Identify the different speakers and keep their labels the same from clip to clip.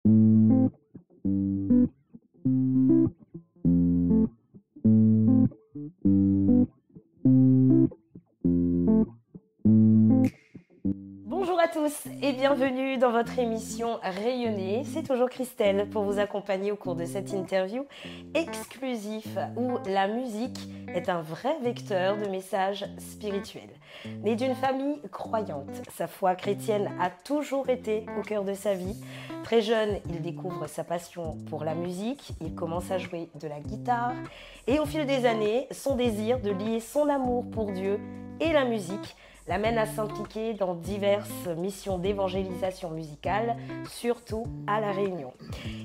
Speaker 1: Bonjour à tous et bienvenue dans votre émission Rayonner. C'est toujours Christelle pour vous accompagner au cours de cette interview exclusive où la musique est un vrai vecteur de messages spirituels. Né d'une famille croyante, sa foi chrétienne a toujours été au cœur de sa vie. Très jeune, il découvre sa passion pour la musique, il commence à jouer de la guitare et au fil des années, son désir de lier son amour pour Dieu et la musique l'amène à s'impliquer dans diverses missions d'évangélisation musicale, surtout à La Réunion.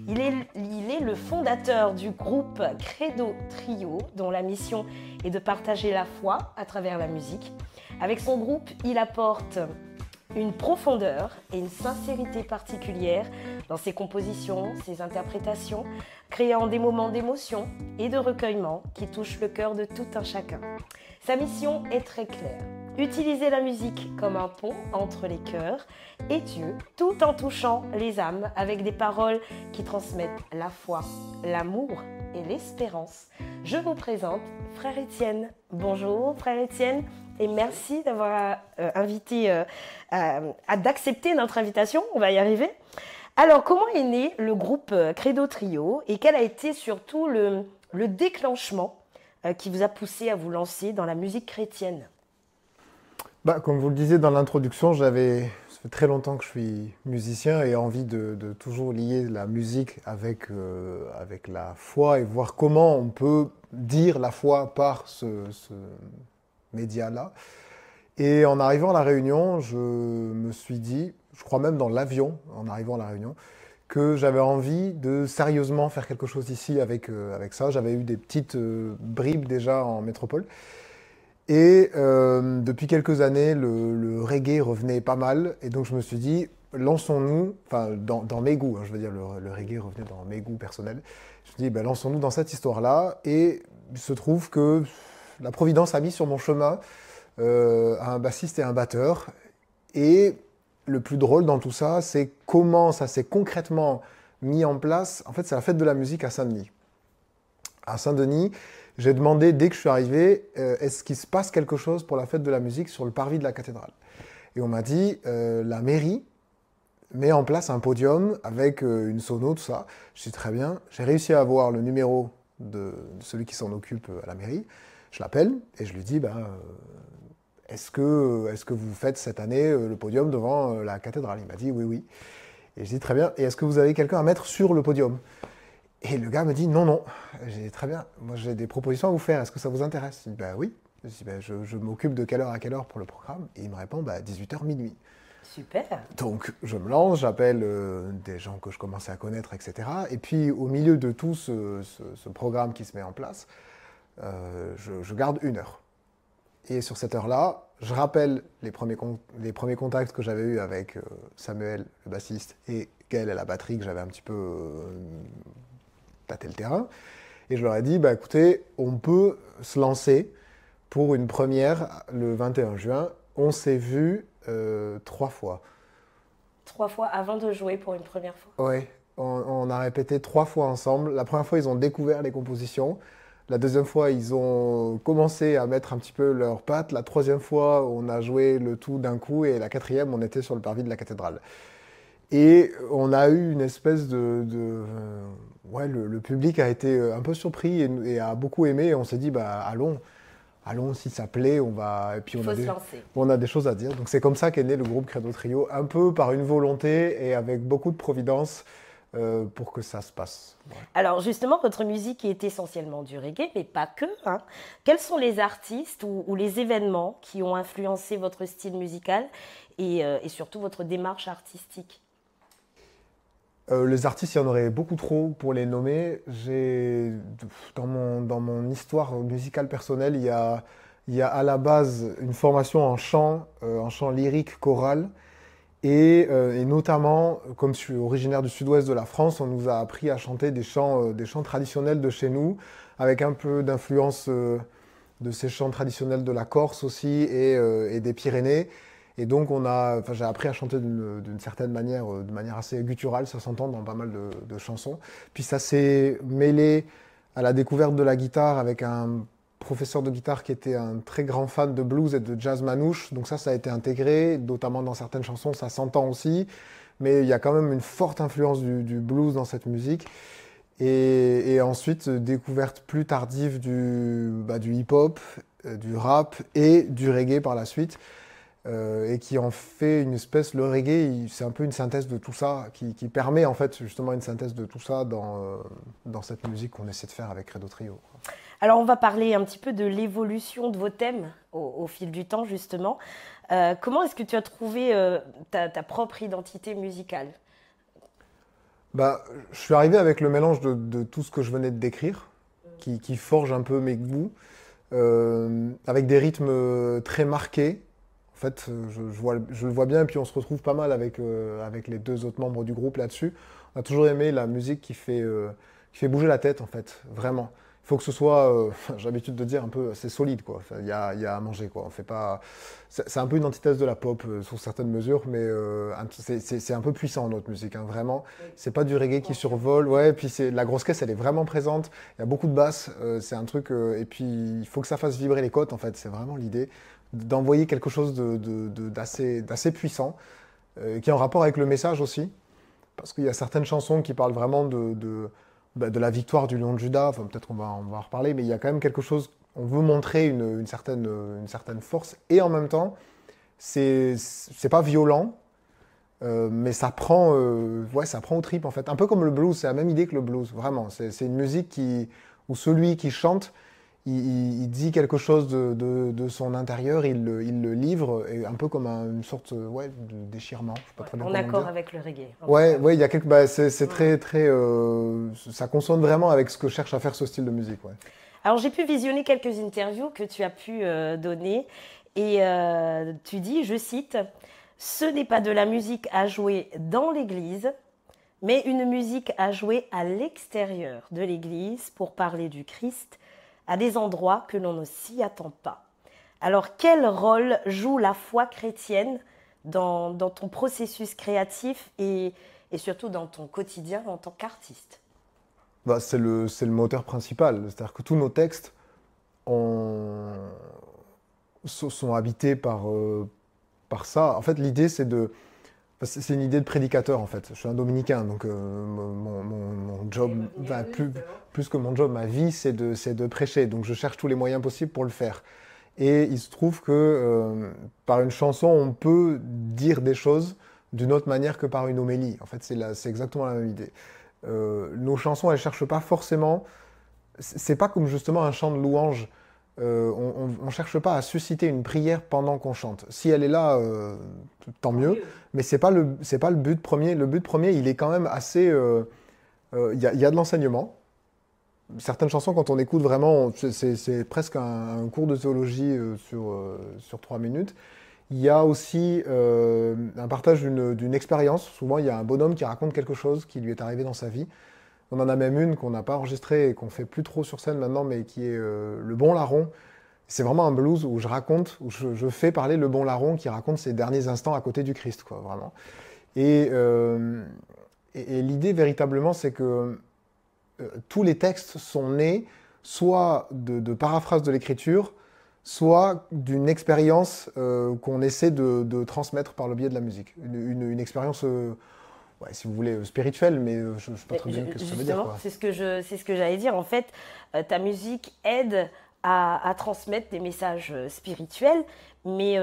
Speaker 1: Il est le fondateur du groupe Credo Trio, dont la mission est de partager la foi à travers la musique. Avec son groupe, il apporte une profondeur et une sincérité particulière dans ses compositions, ses interprétations, créant des moments d'émotion et de recueillement qui touchent le cœur de tout un chacun. Sa mission est très claire. Utiliser la musique comme un pont entre les cœurs et Dieu, tout en touchant les âmes avec des paroles qui transmettent la foi, l'amour et l'espérance. Je vous présente Frère Étienne. Bonjour Frère Étienne et merci d'avoir d'accepter notre invitation, on va y arriver. Alors comment est né le groupe Credo Trio et quel a été surtout le déclenchement qui vous a poussé à vous lancer dans la musique chrétienne ?
Speaker 2: Comme vous le disiez dans l'introduction, ça fait très longtemps que je suis musicien et envie de toujours lier la musique avec la foi et voir comment on peut dire la foi par ce média-là. Et en arrivant à La Réunion, je me suis dit, je crois même dans l'avion, en arrivant à La Réunion, que j'avais envie de sérieusement faire quelque chose ici avec ça. J'avais eu des petites bribes déjà en métropole. Et depuis quelques années, le reggae revenait pas mal. Et donc je me suis dit, lançons-nous, enfin dans mes goûts, hein, je veux dire, le reggae revenait dans mes goûts personnels. Je me suis dit, lançons-nous dans cette histoire-là. Et il se trouve que la Providence a mis sur mon chemin un bassiste et un batteur. Et le plus drôle dans tout ça, c'est comment ça s'est concrètement mis en place. En fait, c'est la fête de la musique à Saint-Denis. À Saint-Denis, j'ai demandé, dès que je suis arrivé, est-ce qu'il se passe quelque chose pour la fête de la musique sur le parvis de la cathédrale? Et on m'a dit, la mairie met en place un podium avec une sono, tout ça. Je dis très bien. J'ai réussi à avoir le numéro de celui qui s'en occupe à la mairie. Je l'appelle et je lui dis, est-ce que vous faites cette année le podium devant la cathédrale? Il m'a dit, oui, oui. Et je dis, très bien. Et est-ce que vous avez quelqu'un à mettre sur le podium? Et le gars me dit non, non. J'ai dit très bien, moi j'ai des propositions à vous faire, est-ce que ça vous intéresse? Je dis oui. Je dis je m'occupe de quelle heure à quelle heure pour le programme? Et il me répond 18h minuit.
Speaker 1: Super. Donc
Speaker 2: je me lance, j'appelle des gens que je commençais à connaître, etc. Et puis au milieu de tout ce programme qui se met en place, je garde 1 heure. Et sur cette heure-là, je rappelle les premiers contacts que j'avais eus avec Samuel, le bassiste, et Gaël à la batterie, que j'avais un petit peu tâté le terrain. Et je leur ai dit, écoutez, on peut se lancer pour une première le 21 juin. On s'est vu 3 fois.
Speaker 1: 3 fois avant de jouer pour une première fois?
Speaker 2: Oui, on a répété 3 fois ensemble. La première fois, ils ont découvert les compositions. La deuxième fois, ils ont commencé à mettre un petit peu leurs pattes. La troisième fois, on a joué le tout d'un coup. Et la quatrième, on était sur le parvis de la cathédrale. Et on a eu une espèce le public a été un peu surpris et a beaucoup aimé. Et on s'est dit, allons, si ça plaît, on va... Et puis on a des choses à dire. Donc c'est comme ça qu'est né le groupe Credo Trio, un peu par une volonté et avec beaucoup de providence pour que ça se passe. Ouais.
Speaker 1: Alors justement, votre musique est essentiellement du reggae, mais pas que. Hein. Quels sont les artistes ou les événements qui ont influencé votre style musical et surtout votre démarche artistique?
Speaker 2: Les artistes, il y en aurait beaucoup trop pour les nommer. Dans mon histoire musicale personnelle, il y a à la base une formation en chant lyrique choral. Et notamment, comme je suis originaire du sud-ouest de la France, on nous a appris à chanter des chants traditionnels de chez nous, avec un peu d'influence de ces chants traditionnels de la Corse aussi et des Pyrénées. Et donc j'ai appris à chanter d'une certaine manière, de manière assez gutturale, ça s'entend dans pas mal de chansons. Puis ça s'est mêlé à la découverte de la guitare avec un professeur de guitare qui était un très grand fan de blues et de jazz manouche. Donc ça a été intégré, notamment dans certaines chansons, ça s'entend aussi. Mais il y a quand même une forte influence du blues dans cette musique. Et ensuite, découverte plus tardive du hip-hop, du rap et du reggae par la suite. Et qui en fait une espèce, le reggae, c'est un peu une synthèse de tout ça, qui permet en fait justement une synthèse de tout ça dans cette musique qu'on essaie de faire avec Credo Trio.
Speaker 1: Alors on va parler un petit peu de l'évolution de vos thèmes au fil du temps justement. Comment est-ce que tu as trouvé ta propre identité musicale?
Speaker 2: Je suis arrivé avec le mélange de tout ce que je venais de décrire, qui forge un peu mes goûts, avec des rythmes très marqués. En fait, je le vois bien, et puis on se retrouve pas mal avec les deux autres membres du groupe là-dessus. On a toujours aimé la musique qui fait bouger la tête, en fait, vraiment. Il faut que ce soit, j'ai l'habitude de dire, un peu, c'est solide, quoi. Il y a à manger, quoi. On fait pas... C'est un peu une antithèse de la pop, sous certaines mesures, mais c'est un peu puissant, notre musique, hein, vraiment. C'est pas du reggae qui survole, ouais, et puis la grosse caisse, elle est vraiment présente. Il y a beaucoup de basses, c'est un truc... et puis, il faut que ça fasse vibrer les côtes, en fait, c'est vraiment l'idée d'envoyer quelque chose d'assez puissant, qui est en rapport avec le message aussi, parce qu'il y a certaines chansons qui parlent vraiment de la victoire du lion de Juda, enfin, peut-être on va en reparler, mais il y a quand même quelque chose, on veut montrer une certaine force, et en même temps, c'est pas violent, mais ça prend aux tripes en fait, un peu comme le blues, c'est la même idée que le blues, vraiment, c'est une musique où celui qui chante, il dit quelque chose de son intérieur, il le livre, et un peu comme une sorte de déchirement. Je sais pas très bien
Speaker 1: en
Speaker 2: comment
Speaker 1: accord
Speaker 2: dire.
Speaker 1: avec le reggae.
Speaker 2: Ouais, il y a c'est très, très, ça consonne vraiment avec ce que cherche à faire ce style de musique. Ouais.
Speaker 1: Alors j'ai pu visionner quelques interviews que tu as pu donner et tu dis, je cite, « Ce n'est pas de la musique à jouer dans l'église, mais une musique à jouer à l'extérieur de l'église pour parler du Christ à des endroits que l'on ne s'y attend pas. » Alors quel rôle joue la foi chrétienne dans ton processus créatif et surtout dans ton quotidien en tant qu'artiste?
Speaker 2: C'est le moteur principal. C'est-à-dire que tous nos textes sont habités par ça. En fait, l'idée, c'est une idée de prédicateur, en fait. Je suis un dominicain, donc mon job, plus que mon job, ma vie, c'est de prêcher. Donc je cherche tous les moyens possibles pour le faire. Et il se trouve que par une chanson, on peut dire des choses d'une autre manière que par une homélie. En fait, c'est exactement la même idée. Nos chansons, elles ne cherchent pas forcément... C'est pas comme justement un chant de louange. On ne cherche pas à susciter une prière pendant qu'on chante. Si elle est là, tant mieux. Mais c'est pas le but premier. Le but premier, il est quand même assez... Il y a de l'enseignement. Certaines chansons, quand on écoute vraiment, c'est presque un cours de théologie sur 3 minutes. Il y a aussi un partage d'une expérience. Souvent, il y a un bonhomme qui raconte quelque chose qui lui est arrivé dans sa vie. On en a même une qu'on n'a pas enregistrée et qu'on fait plus trop sur scène maintenant, mais qui est Le Bon Larron. C'est vraiment un blues où je fais parler le bon larron qui raconte ses derniers instants à côté du Christ, quoi, vraiment. Et l'idée véritablement, c'est que tous les textes sont nés soit de paraphrases de l'écriture, soit d'une expérience qu'on essaie de transmettre par le biais de la musique. Une expérience, si vous voulez, spirituelle, mais je ne sais pas très bien ce que ça veut dire.
Speaker 1: C'est ce que j'allais dire. En fait, ta musique aide à transmettre des messages spirituels, mais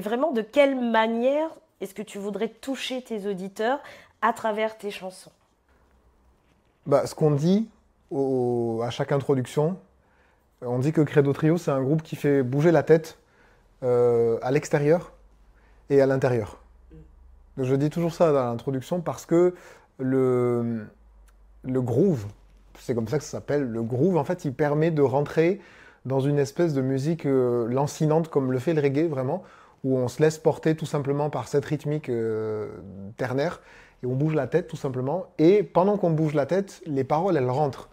Speaker 1: vraiment, de quelle manière est-ce que tu voudrais toucher tes auditeurs à travers tes chansons?
Speaker 2: Ce qu'on dit à chaque introduction, on dit que Credo Trio, c'est un groupe qui fait bouger la tête à l'extérieur et à l'intérieur. Je dis toujours ça dans l'introduction parce que le groove, c'est comme ça que ça s'appelle, le groove, en fait, il permet de rentrer dans une espèce de musique lancinante comme le fait le reggae, vraiment, où on se laisse porter tout simplement par cette rythmique ternaire et on bouge la tête tout simplement. Et pendant qu'on bouge la tête, les paroles, elles rentrent.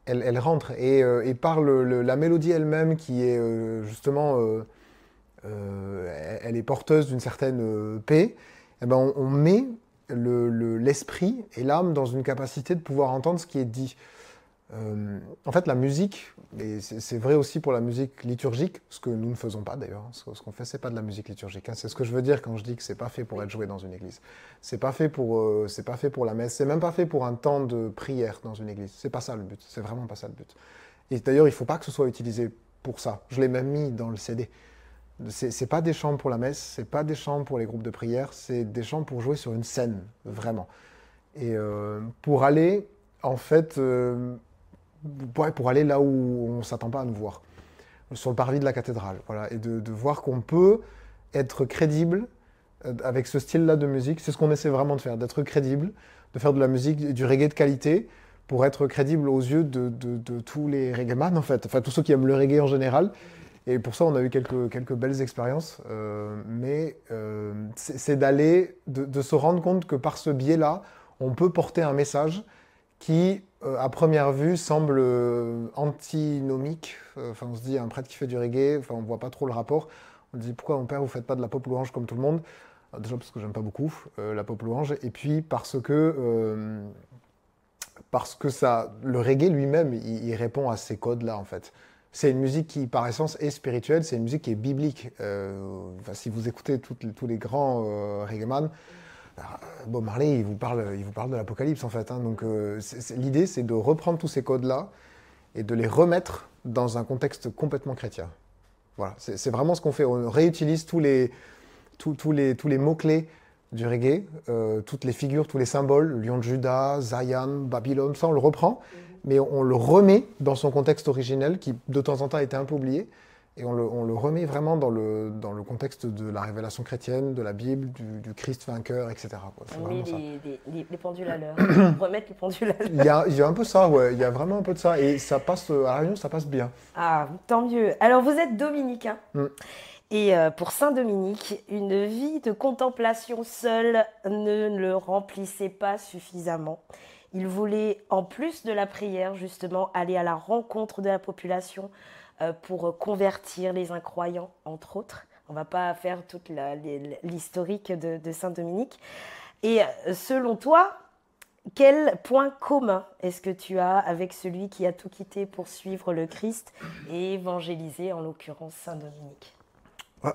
Speaker 2: Elles rentrent. Et par la mélodie elle-même qui est justement elle est porteuse d'une certaine paix, eh ben on met l'esprit et l'âme dans une capacité de pouvoir entendre ce qui est dit. En fait, la musique, et c'est vrai aussi pour la musique liturgique, ce que nous ne faisons pas d'ailleurs, ce qu'on fait, c'est pas de la musique liturgique. Hein. C'est ce que je veux dire quand je dis que c'est pas fait pour être joué dans une église. C'est pas fait pour la messe. C'est même pas fait pour un temps de prière dans une église. C'est pas ça le but. C'est vraiment pas ça le but. Et d'ailleurs, il faut pas que ce soit utilisé pour ça. Je l'ai même mis dans le CD. C'est pas des chants pour la messe, c'est pas des chants pour les groupes de prière, c'est des chants pour jouer sur une scène, vraiment. Et pour aller, en fait, pour aller là où on ne s'attend pas à nous voir, sur le parvis de la cathédrale, voilà, et de voir qu'on peut être crédible avec ce style-là de musique. C'est ce qu'on essaie vraiment de faire, d'être crédible, de faire de la musique, du reggae de qualité, pour être crédible aux yeux de tous les reggaemans, en fait, enfin tous ceux qui aiment le reggae en général. Et pour ça, on a eu quelques belles expériences, mais c'est d'aller, de se rendre compte que par ce biais-là, on peut porter un message qui, à première vue, semble antinomique. Enfin, on se dit, un prêtre qui fait du reggae, enfin, on ne voit pas trop le rapport. On dit, pourquoi, mon père, vous ne faites pas de la pop louange comme tout le monde? Déjà parce que j'aime pas beaucoup la pop louange, et puis parce que ça, le reggae lui-même, il répond à ces codes-là, en fait. C'est une musique qui, par essence, est spirituelle, c'est une musique qui est biblique. Enfin, si vous écoutez tous les grands reggaeman, Bob Marley, il vous parle de l'Apocalypse, en fait. Hein. Donc, l'idée, c'est de reprendre tous ces codes-là et de les remettre dans un contexte complètement chrétien. Voilà, c'est vraiment ce qu'on fait. On réutilise tous les mots-clés du reggae, toutes les figures, tous les symboles, Lion de Juda, Zion, Babylone, ça, on le reprend. Mais on le remet dans son contexte originel, qui de temps en temps a été un peu oublié, et on le remet vraiment dans le contexte de la révélation chrétienne, de la Bible, du Christ vainqueur, etc. Quoi.
Speaker 1: On met les pendules à l'heure, remettre les pendules à
Speaker 2: l'heure. Il y a un peu ça, ouais. Il y a vraiment un peu de ça, et ça passe, à La Réunion, ça passe bien.
Speaker 1: Ah, tant mieux. Alors, vous êtes dominicain, et pour Saint Dominique, une vie de contemplation seule ne le remplissait pas suffisamment. Il voulait, en plus de la prière, justement, aller à la rencontre de la population pour convertir les incroyants, entre autres. On ne va pas faire toute l'historique de Saint-Dominique. Et selon toi, quel point commun est-ce que tu as avec celui qui a tout quitté pour suivre le Christ et évangéliser, en l'occurrence, Saint-Dominique?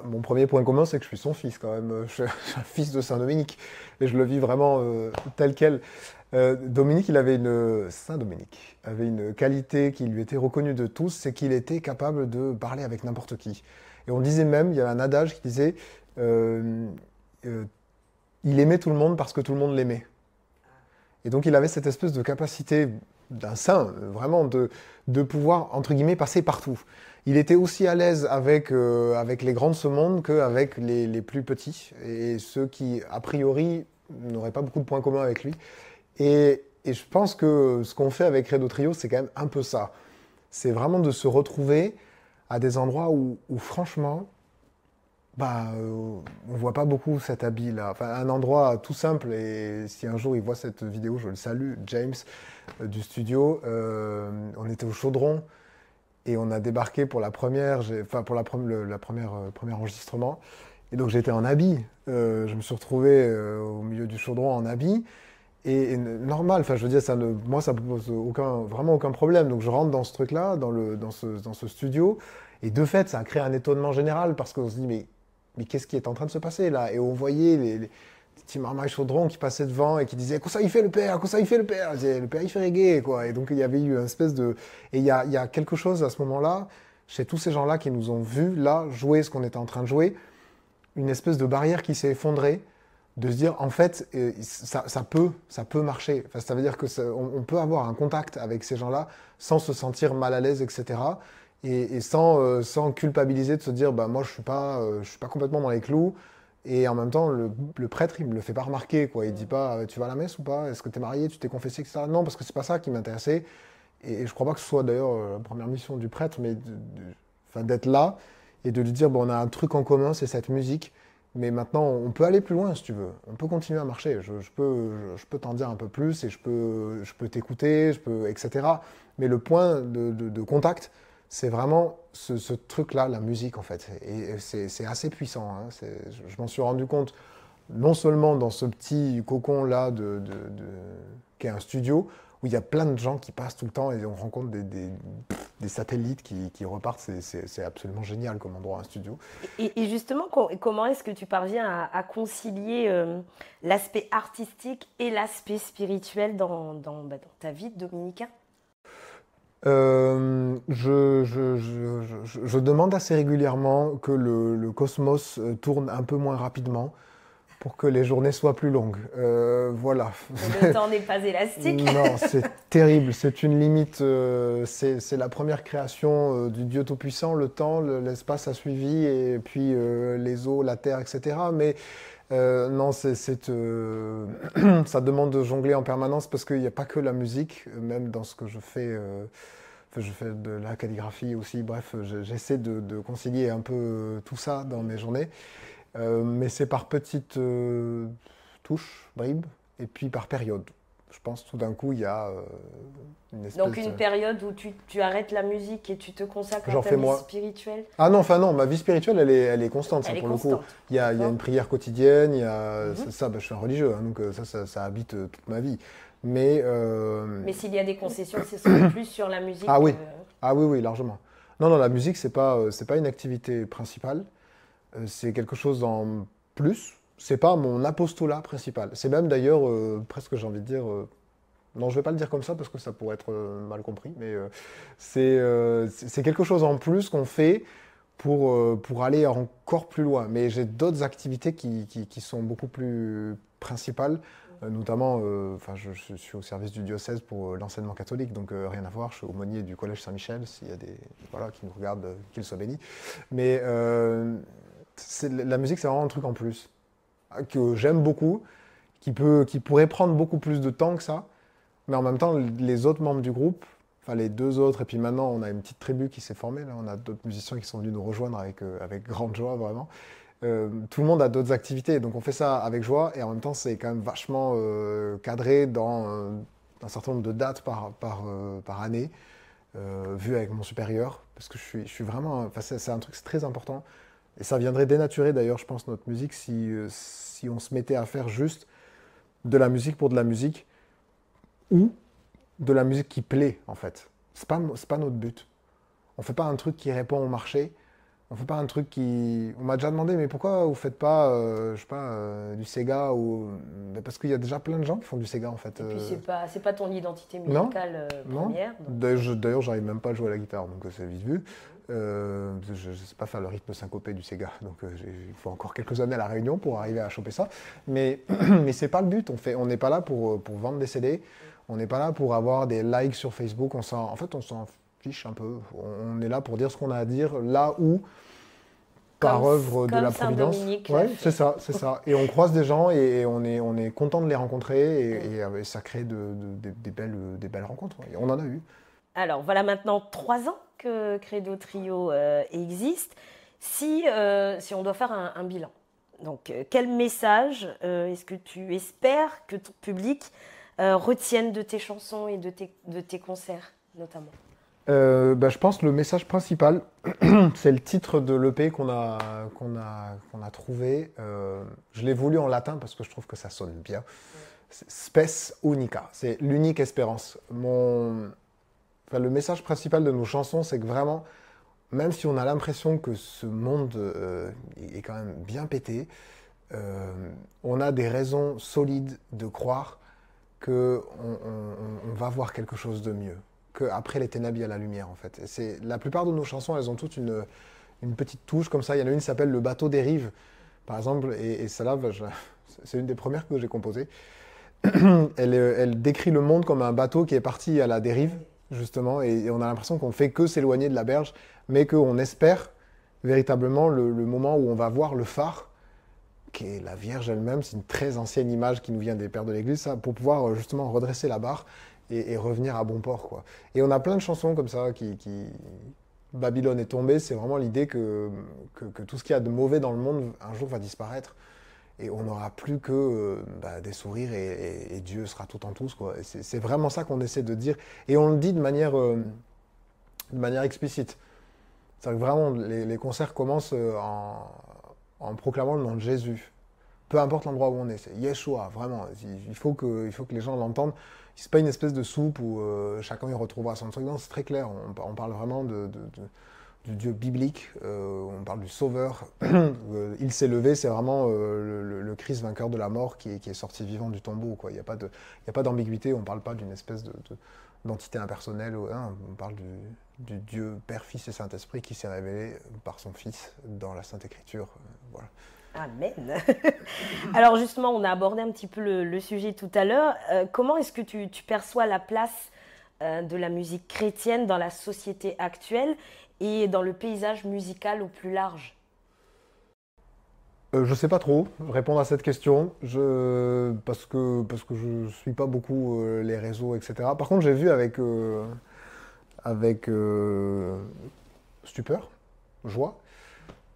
Speaker 2: Mon premier point commun, c'est que je suis son fils, quand même. Je suis un fils de Saint-Dominique. Et je le vis vraiment tel quel. Saint Dominique avait une qualité qui lui était reconnue de tous, c'est qu'il était capable de parler avec n'importe qui. Et on disait même, il y avait un adage qui disait, il aimait tout le monde parce que tout le monde l'aimait. Et donc il avait cette espèce de capacité d'un saint, vraiment, de pouvoir, entre guillemets, passer partout. Il était aussi à l'aise avec les grands de ce monde qu'avec les plus petits, et ceux qui, a priori, n'auraient pas beaucoup de points communs avec lui. Et je pense que ce qu'on fait avec Credo Trio, c'est quand même un peu ça. C'est vraiment de se retrouver à des endroits où franchement, on ne voit pas beaucoup cet habit-là. Enfin, un endroit tout simple, et si un jour il voit cette vidéo, je le salue, James, du studio. On était au Chaudron, et on a débarqué pour la première, premier enregistrement. Et donc j'étais en habit. Je me suis retrouvé au milieu du Chaudron en habit. Et normal, enfin je veux dire, moi ça ne me pose vraiment aucun problème. Donc je rentre dans ce truc-là, dans ce studio, et de fait ça a créé un étonnement général parce qu'on se dit mais qu'est-ce qui est en train de se passer là? Et on voyait les petits marmailles chaudrons qui passaient devant et qui disaient « Qu'est-ce ça il fait le père? Qu'est-ce ça il fait le père ?» Le père il fait reggae quoi. Et donc il y avait eu une espèce de... Et il y a quelque chose à ce moment-là, chez tous ces gens-là qui nous ont vus là jouer ce qu'on était en train de jouer, une espèce de barrière qui s'est effondrée, de se dire, en fait, ça peut marcher. Enfin, ça veut dire qu'on peut avoir un contact avec ces gens-là sans se sentir mal à l'aise, etc. Et sans culpabiliser de se dire, moi, je suis pas complètement dans les clous. Et en même temps, le prêtre, il me le fait pas remarquer, quoi. Il dit pas, tu vas à la messe ou pas? Est-ce que tu es marié? Tu t'es confessé, etc. Non, parce que c'est pas ça qui m'intéressait. Et je crois pas que ce soit d'ailleurs la première mission du prêtre, mais d'être là et de lui dire, on a un truc en commun, c'est cette musique. Mais maintenant, on peut aller plus loin si tu veux. On peut continuer à marcher. Je peux t'en dire un peu plus et je peux t'écouter, etc. Mais le point de contact, c'est vraiment ce truc-là, la musique en fait. Et c'est assez puissant, hein. Je m'en suis rendu compte non seulement dans ce petit cocon-là qui est un studio, où il y a plein de gens qui passent tout le temps et on rencontre des satellites qui repartent. C'est absolument génial comme endroit, un studio.
Speaker 1: Et justement, comment est-ce que tu parviens à concilier l'aspect artistique et l'aspect spirituel dans ta vie de dominicain?
Speaker 2: Je demande assez régulièrement que le cosmos tourne un peu moins rapidement pour que les journées soient plus longues. Voilà.
Speaker 1: Le temps n'est pas élastique.
Speaker 2: Non, c'est terrible. C'est une limite. C'est la première création du Dieu Tout-Puissant. Le temps, l'espace a suivi, et puis les eaux, la terre, etc. Mais non, ça demande de jongler en permanence parce qu'il n'y a pas que la musique, même dans ce que je fais. Je fais de la calligraphie aussi. Bref, j'essaie de concilier un peu tout ça dans mes journées. Mais c'est par petites touches, bribes, et puis par période. Je pense tout d'un coup, il y a une espèce
Speaker 1: Donc une période où tu arrêtes la musique et tu te consacres à
Speaker 2: J'en
Speaker 1: ta
Speaker 2: fais
Speaker 1: vie
Speaker 2: moi.
Speaker 1: spirituelle?
Speaker 2: Ah non, enfin non, ma vie spirituelle, elle est constante. Ça,
Speaker 1: Elle est
Speaker 2: pour le coup,
Speaker 1: constante.
Speaker 2: il y a
Speaker 1: D'accord.
Speaker 2: une prière quotidienne, il y a
Speaker 1: Mhm.
Speaker 2: ça. Je suis un religieux, hein, donc ça habite toute ma vie. Mais
Speaker 1: Mais s'il y a des concessions, ce serait plus sur la musique.
Speaker 2: ah oui, oui, largement. Non, non, la musique, c'est pas une activité principale. C'est quelque chose en plus. C'est pas mon apostolat principal. C'est même d'ailleurs presque, j'ai envie de dire. Non, je vais pas le dire comme ça parce que ça pourrait être mal compris, mais c'est quelque chose en plus qu'on fait pour aller encore plus loin. Mais j'ai d'autres activités qui sont beaucoup plus principales, notamment, enfin, je suis au service du diocèse pour l'enseignement catholique, donc rien à voir. Je suis aumônier du collège Saint-Michel, s'il y a des voilà, qui nous regardent, qu'ils soient bénis. Mais la musique, c'est vraiment un truc en plus que j'aime beaucoup, qui pourrait prendre beaucoup plus de temps que ça. Mais en même temps, les autres membres du groupe, enfin les deux autres, et puis maintenant on a une petite tribu qui s'est formée, là, on a d'autres musiciens qui sont venus nous rejoindre avec grande joie, vraiment. Tout le monde a d'autres activités, donc on fait ça avec joie, et en même temps c'est quand même vachement cadré dans un certain nombre de dates par année, vu avec mon supérieur, parce que je suis vraiment, enfin c'est un truc c'est très important, et ça viendrait dénaturer d'ailleurs, je pense, notre musique si on se mettait à faire juste de la musique pour de la musique, ou de la musique qui plaît, en fait. C'est pas notre but. On fait pas un truc qui répond au marché. On fait pas un truc qui... On m'a déjà demandé, mais pourquoi vous faites pas, je sais pas, du Sega ou... Mais parce qu'il y a déjà plein de gens qui font du Sega, en fait.
Speaker 1: Et puis c'est pas ton identité
Speaker 2: Non,
Speaker 1: musicale
Speaker 2: non.
Speaker 1: première. Donc...
Speaker 2: D'ailleurs, j'arrive même pas à jouer à la guitare, donc c'est vite vu. Je ne sais pas faire le rythme syncopé du Sega, donc il faut encore quelques années à la Réunion pour arriver à choper ça. Mais, mais c'est pas le but. On n'est pas là pour vendre des CD. On n'est pas là pour avoir des likes sur Facebook. En fait, on s'en fiche un peu. On est là pour dire ce qu'on a à dire là où, par œuvre de la Providence. Ouais, c'est ça. Et on croise des gens et on est content de les rencontrer et ça crée des belles rencontres. Et on en a eu.
Speaker 1: Alors voilà maintenant 3 ans que Credo Trio existe. Si on doit faire un bilan, donc quel message est-ce que tu espères que ton public retienne de tes chansons et de tes concerts notamment?
Speaker 2: Je pense que le message principal, c'est le titre de l'EP qu'on a trouvé. Je l'ai voulu en latin parce que je trouve que ça sonne bien. C'est Spes Unica, c'est l'unique espérance. Le message principal de nos chansons, c'est que vraiment, même si on a l'impression que ce monde est quand même bien pété, on a des raisons solides de croire qu'on va voir quelque chose de mieux. Qu'après les ténèbres, il y a la lumière, en fait. La plupart de nos chansons, elles ont toutes une petite touche comme ça. Il y en a une qui s'appelle Le bateau dérive, par exemple, et celle-là, c'est une des premières que j'ai composées. Elle décrit le monde comme un bateau qui est parti à la dérive, justement, et on a l'impression qu'on ne fait que s'éloigner de la berge, mais qu'on espère véritablement le moment où on va voir le phare, qui est la Vierge elle-même. C'est une très ancienne image qui nous vient des pères de l'Église, ça, pour pouvoir justement redresser la barre et revenir à bon port, quoi. Et on a plein de chansons comme ça Babylone est tombée, c'est vraiment l'idée que tout ce qu'il y a de mauvais dans le monde un jour va disparaître et on n'aura plus que des sourires et Dieu sera tout en tous, quoi. C'est vraiment ça qu'on essaie de dire et on le dit de manière explicite. C'est-à-dire que vraiment, les concerts commencent en proclamant le nom de Jésus. Peu importe l'endroit où on est, c'est Yeshua, vraiment. Il faut que les gens l'entendent. C'est pas une espèce de soupe où chacun y retrouvera son truc. Non, c'est très clair. On parle vraiment du Dieu biblique. On parle du Sauveur. Il s'est levé, c'est vraiment le Christ vainqueur de la mort qui est sorti vivant du tombeau, quoi. Il n'y a pas d'ambiguïté. On ne parle pas d'une espèce d'entité impersonnelle. Hein. On parle du Dieu Père, Fils et Saint-Esprit qui s'est révélé par son Fils dans la Sainte Écriture. Voilà.
Speaker 1: Amen. Alors justement, on a abordé un petit peu le sujet tout à l'heure. Comment est-ce que tu perçois la place de la musique chrétienne dans la société actuelle et dans le paysage musical au plus large?
Speaker 2: Je ne sais pas trop répondre à cette question, parce que je ne suis pas beaucoup les réseaux, etc. Par contre, j'ai vu avec stupeur, joie,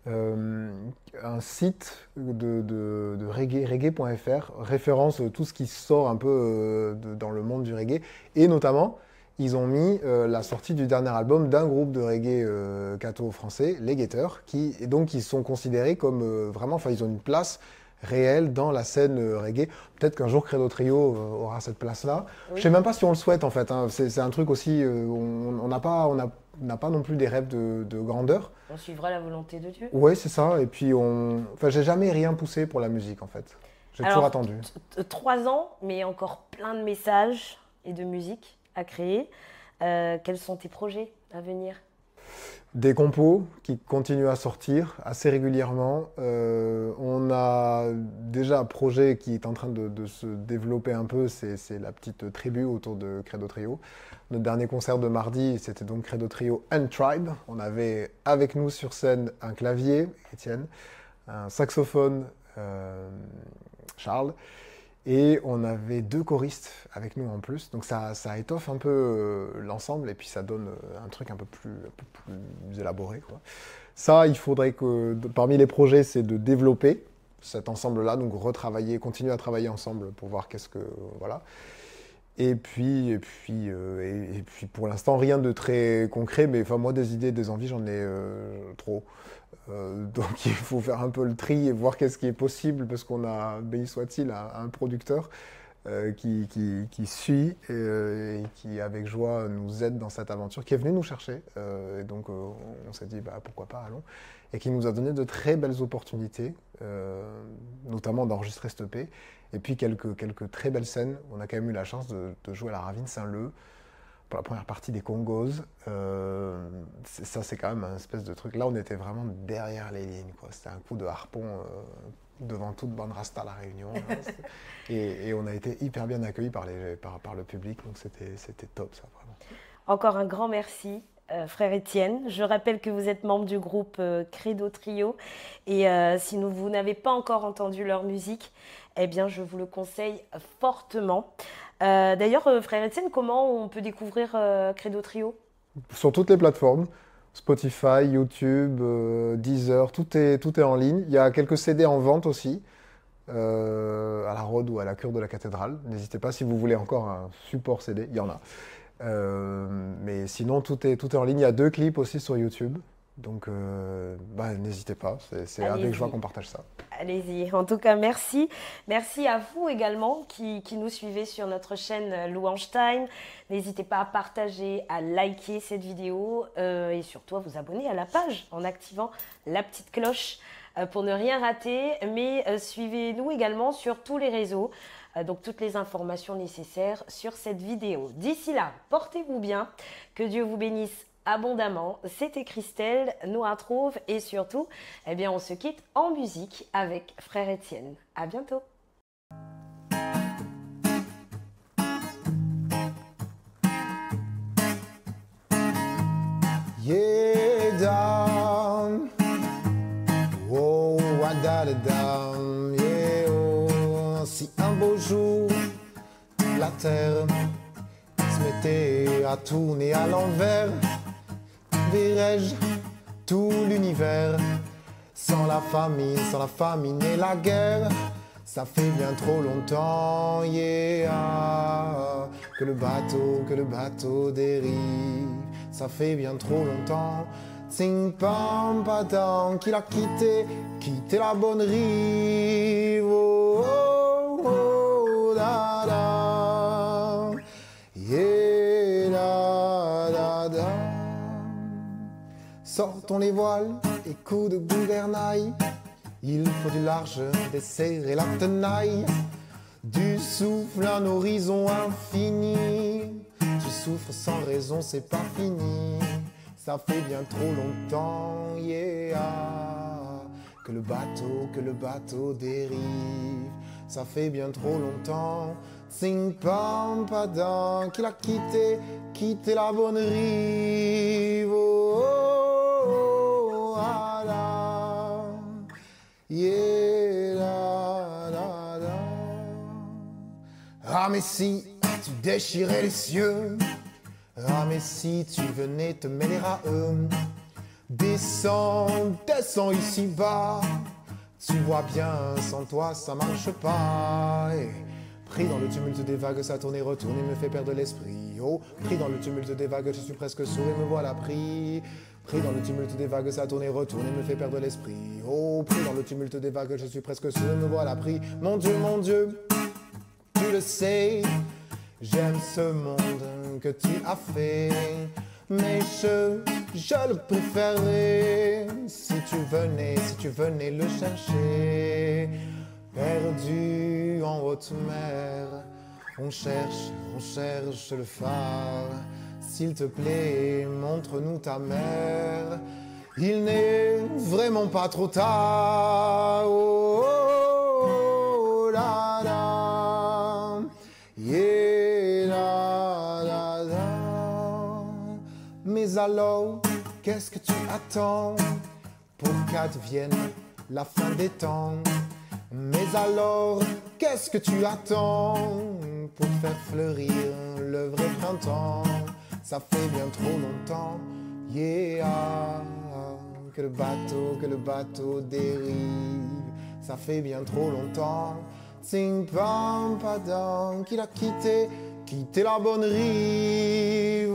Speaker 2: un site de reggae, reggae.fr, référence tout ce qui sort un peu dans le monde du reggae, et notamment, ils ont mis la sortie du dernier album d'un groupe de reggae catho français, les Guetteurs, et donc ils sont considérés comme vraiment, enfin ils ont une place réelle dans la scène reggae. Peut-être qu'un jour Credo Trio aura cette place-là. Oui. Je ne sais même pas si on le souhaite en fait, hein. C'est un truc aussi, on n'a pas non plus des rêves de grandeur.
Speaker 1: On suivra la volonté de Dieu.
Speaker 2: Oui, c'est ça, et puis j'ai jamais rien poussé pour la musique en fait. J'ai toujours attendu.
Speaker 1: 3 ans, mais encore plein de messages et de musique à créer. Quels sont tes projets à venir?
Speaker 2: Des compos qui continuent à sortir assez régulièrement. On a déjà un projet qui est en train de se développer un peu, c'est la petite tribu autour de Credo Trio. Notre dernier concert de mardi, c'était donc Credo Trio and Tribe. On avait avec nous sur scène un clavier, Étienne, un saxophone, Charles, et on avait 2 choristes avec nous en plus, donc ça étoffe un peu l'ensemble et puis ça donne un truc un peu plus élaboré, quoi. Ça, il faudrait que, parmi les projets, c'est de développer cet ensemble-là, donc continuer à travailler ensemble pour voir voilà. Et puis pour l'instant, rien de très concret, mais enfin moi, des idées, des envies, j'en ai trop. Donc il faut faire un peu le tri et voir qu'est-ce qui est possible, parce qu'on a, béni soit-il, un producteur qui suit et qui, avec joie, nous aide dans cette aventure, qui est venu nous chercher. Et donc on s'est dit, pourquoi pas, allons. Et qui nous a donné de très belles opportunités, notamment d'enregistrer cette EP. Et puis quelques très belles scènes. On a quand même eu la chance de jouer à la Ravine Saint-Leu pour la première partie des Congos. Ça, c'est quand même un espèce de truc. Là, on était vraiment derrière les lignes, quoi. C'était un coup de harpon devant toute bande rasta à La Réunion. et on a été hyper bien accueillis par le public. Donc c'était top, ça, vraiment.
Speaker 1: Encore un grand merci. Frère Étienne, je rappelle que vous êtes membre du groupe Credo Trio et si vous n'avez pas encore entendu leur musique, eh bien je vous le conseille fortement. D'ailleurs, Frère Étienne, comment on peut découvrir Credo Trio?
Speaker 2: Sur toutes les plateformes, Spotify, YouTube, Deezer, tout est en ligne. Il y a quelques CD en vente aussi, à la Rhôde ou à la Cure de la Cathédrale. N'hésitez pas si vous voulez encore un support CD, il y en a. Mais sinon, tout est en ligne. Il y a 2 clips aussi sur YouTube. Donc, n'hésitez pas. C'est avec joie qu'on partage ça.
Speaker 1: Allez-y. En tout cas, merci. Merci à vous également qui nous suivez sur notre chaîne Louange Time. N'hésitez pas à partager, à liker cette vidéo et surtout à vous abonner à la page en activant la petite cloche pour ne rien rater. Mais suivez-nous également sur tous les réseaux. Donc toutes les informations nécessaires sur cette vidéo. D'ici là, portez-vous bien, que Dieu vous bénisse abondamment. C'était Christelle, nous retrouve et surtout, eh bien, on se quitte en musique avec Frère Étienne. À bientôt.
Speaker 2: Yeah, down. Oh, I got it down. Yeah, oh. Si un beau jour, la terre se mettait à tourner à l'envers, verrais-je tout l'univers sans la famine et la guerre? Ça fait bien trop longtemps, yeah, que le bateau dérive. Ça fait bien trop longtemps, Ting pam padam, qu'il a quitté la bonne rive. Oh, oh, oh, da, da. Yeah, da, da, da. Sortons les voiles et coups de gouvernail. Il faut du large, desserrer la tenaille. Du souffle, un horizon infini. Tu souffres sans raison, c'est pas fini. Ça fait bien trop longtemps, yeah, que le bateau dérive. Ça fait bien trop longtemps, tsing pam padam, qu'il a quitté la bonne rive. Oh, oh, oh, ah, là. Yeah, da, da, da. Ah mais si tu déchirais les cieux, ah mais si tu venais te mêler à eux. Descends ici bas. Tu vois bien, sans toi ça marche pas. Et pris dans le tumulte des vagues, ça tourne et retourne et me fait perdre l'esprit. Oh, pris dans le tumulte des vagues, je suis presque sourd et me voilà pris. Pris dans le tumulte des vagues, ça tourne et retourne et me fait perdre l'esprit. Oh, pris dans le tumulte des vagues, je suis presque sourd et me voilà pris. Mon Dieu, tu le sais, j'aime ce monde que tu as fait. Mais je le préférerais si tu venais le chercher. Perdu en haute mer, on cherche le phare. S'il te plaît, montre-nous ta mère. Il n'est vraiment pas trop tard. Oh, oh, oh, la, la. Yeah, la, la, la. Mais alors, qu'est-ce que tu attends pour qu'advienne la fin des temps? Mais alors, qu'est-ce que tu attends pour faire fleurir le vrai printemps? Ça fait bien trop longtemps, yeah, que le bateau dérive. Ça fait bien trop longtemps, tsing pam padam, qu'il a quitté la bonne rive.